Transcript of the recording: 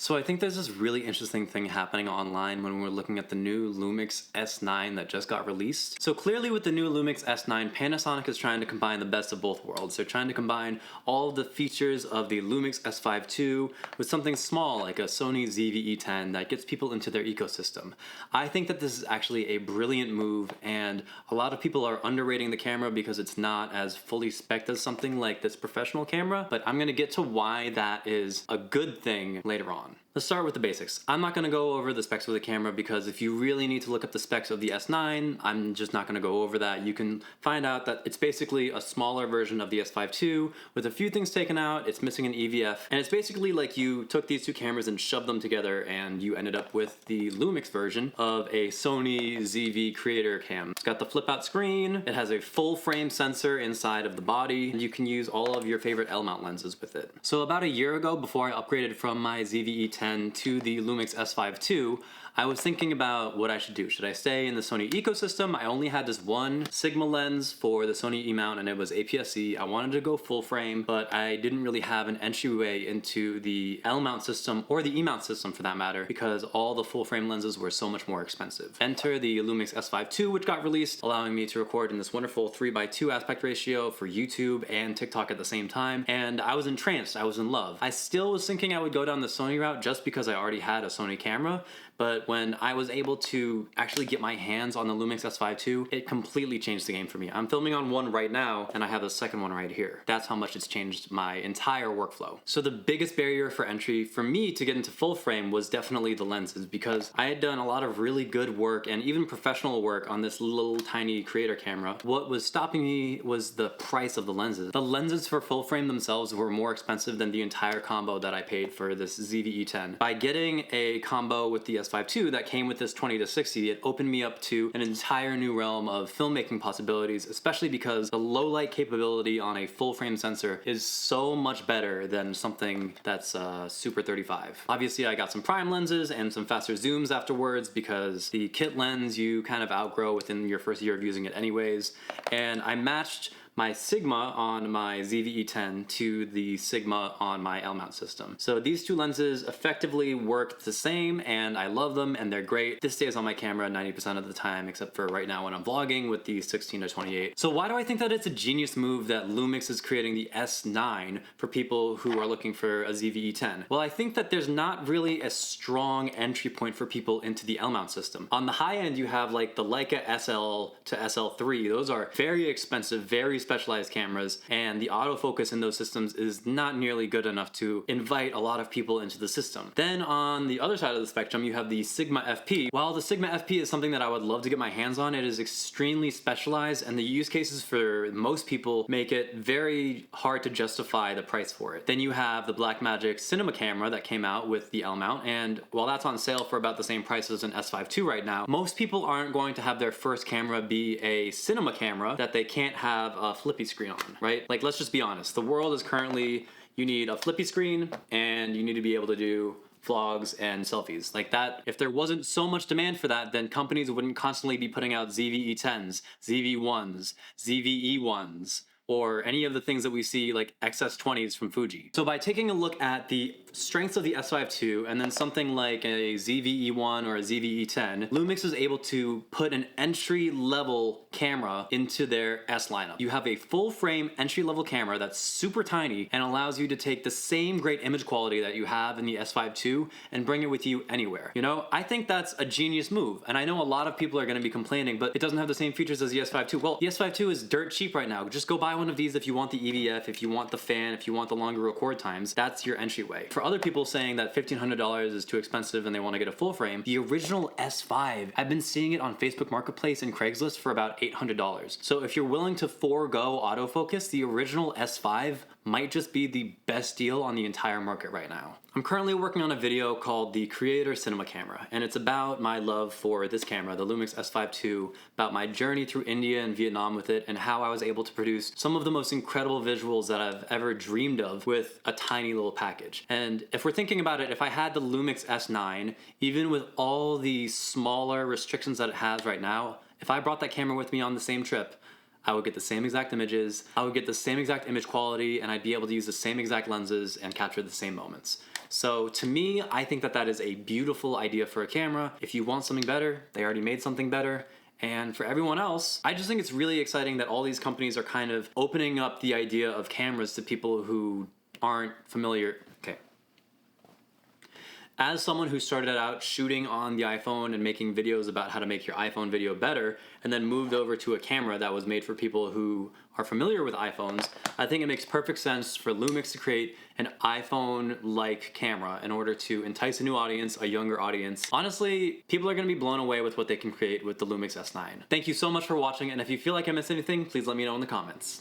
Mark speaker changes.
Speaker 1: So I think there's this really interesting thing happening online when we're looking at the new Lumix S9 that just got released. So clearly with the new Lumix S9, Panasonic is trying to combine the best of both worlds. They're trying to combine all of the features of the Lumix S5 II with something small like a Sony ZV-E10 that gets people into their ecosystem. I think that this is actually a brilliant move, and a lot of people are underrating the camera because it's not as fully spec'd as something like this professional camera, but I'm gonna get to why that is a good thing later on. Let's start with the basics. I'm not going to go over the specs of the camera because if you really need to look up the specs of the S9, I'm just not going to go over that. You can find out that it's basically a smaller version of the S5 II with a few things taken out. It's missing an EVF, and it's basically like you took these two cameras and shoved them together and you ended up with the Lumix version of a Sony ZV creator cam. It's got the flip out screen, it has a full frame sensor inside of the body, and you can use all of your favorite L-mount lenses with it. So about a year ago, before I upgraded from my ZV-E10 to the Lumix S5 II, I was thinking about what I should do. Should I stay in the Sony ecosystem? I only had this one Sigma lens for the Sony E-mount and it was APS-C. I wanted to go full frame, but I didn't really have an entryway into the L-mount system or the E-mount system for that matter because all the full frame lenses were so much more expensive. Enter the Lumix S5 II, which got released, allowing me to record in this wonderful 3:2 aspect ratio for YouTube and TikTok at the same time, and I was entranced, I was in love. I still was thinking I would go down the Sony route just because I already had a Sony camera, but when I was able to actually get my hands on the Lumix S5 II, it completely changed the game for me. I'm filming on one right now, and I have the second one right here. That's how much it's changed my entire workflow. So the biggest barrier for entry for me to get into full frame was definitely the lenses, because I had done a lot of really good work and even professional work on this little tiny creator camera. What was stopping me was the price of the lenses. The lenses for full frame themselves were more expensive than the entire combo that I paid for this ZV-E10. By getting a combo with the S5 II that came with this 20-60, it opened me up to an entire new realm of filmmaking possibilities, especially because the low light capability on a full frame sensor is so much better than something that's Super 35. Obviously I got some prime lenses and some faster zooms afterwards because the kit lens you kind of outgrow within your first year of using it anyways, and I matched my Sigma on my ZV-E10 to the Sigma on my L-mount system. So these two lenses effectively work the same and I love them and they're great. This stays on my camera 90% of the time except for right now when I'm vlogging with the 16-28. So why do I think that it's a genius move that Lumix is creating the S9 for people who are looking for a ZV-E10? Well, I think that there's not really a strong entry point for people into the L-mount system. On the high end you have like the Leica SL to SL3. Those are very expensive, very specialized cameras, and the autofocus in those systems is not nearly good enough to invite a lot of people into the system. Then on the other side of the spectrum, you have the Sigma FP. While the Sigma FP is something that I would love to get my hands on, it is extremely specialized, and the use cases for most people make it very hard to justify the price for it. Then you have the Blackmagic Cinema camera that came out with the L-mount, and while that's on sale for about the same price as an S5 II right now, most people aren't going to have their first camera be a cinema camera that they can't have a flippy screen on, right? Like, let's just be honest. The world is currently, you need a flippy screen and you need to be able to do vlogs and selfies like that. If there wasn't so much demand for that, then companies wouldn't constantly be putting out ZV-E10s, ZV-1s, ZV-E1s, or any of the things that we see like XS20s from Fuji. So by taking a look at the strengths of the S5 II and then something like a ZV-E1 or a ZV-E10, Lumix is able to put an entry-level camera into their S lineup. You have a full-frame entry-level camera that's super tiny and allows you to take the same great image quality that you have in the S5 II and bring it with you anywhere. You know, I think that's a genius move, and I know a lot of people are gonna be complaining, but it doesn't have the same features as the S5 II. Well, the S5 II is dirt cheap right now. Just go buy one of these if you want the EVF, if you want the fan, if you want the longer record times. That's your entryway. For other people saying that $1,500 is too expensive and they want to get a full frame, the original S5, I've been seeing it on Facebook Marketplace and Craigslist for about $800. So if you're willing to forego autofocus, the original S5 might just be the best deal on the entire market right now. I'm currently working on a video called the Creator Cinema Camera, and it's about my love for this camera, the Lumix S5 II, about my journey through India and Vietnam with it, and how I was able to produce some of the most incredible visuals that I've ever dreamed of with a tiny little package. And if we're thinking about it, if I had the Lumix S9, even with all the smaller restrictions that it has right now, if I brought that camera with me on the same trip, I would get the same exact images, I would get the same exact image quality, and I'd be able to use the same exact lenses and capture the same moments. So to me, I think that that is a beautiful idea for a camera. If you want something better, they already made something better. And for everyone else, I just think it's really exciting that all these companies are kind of opening up the idea of cameras to people who aren't familiar. Okay. As someone who started out shooting on the iPhone and making videos about how to make your iPhone video better, and then moved over to a camera that was made for people who are familiar with iPhones, I think it makes perfect sense for Lumix to create an iPhone-like camera in order to entice a new audience, a younger audience. Honestly, people are going to be blown away with what they can create with the Lumix S9. Thank you so much for watching, and if you feel like I missed anything, please let me know in the comments.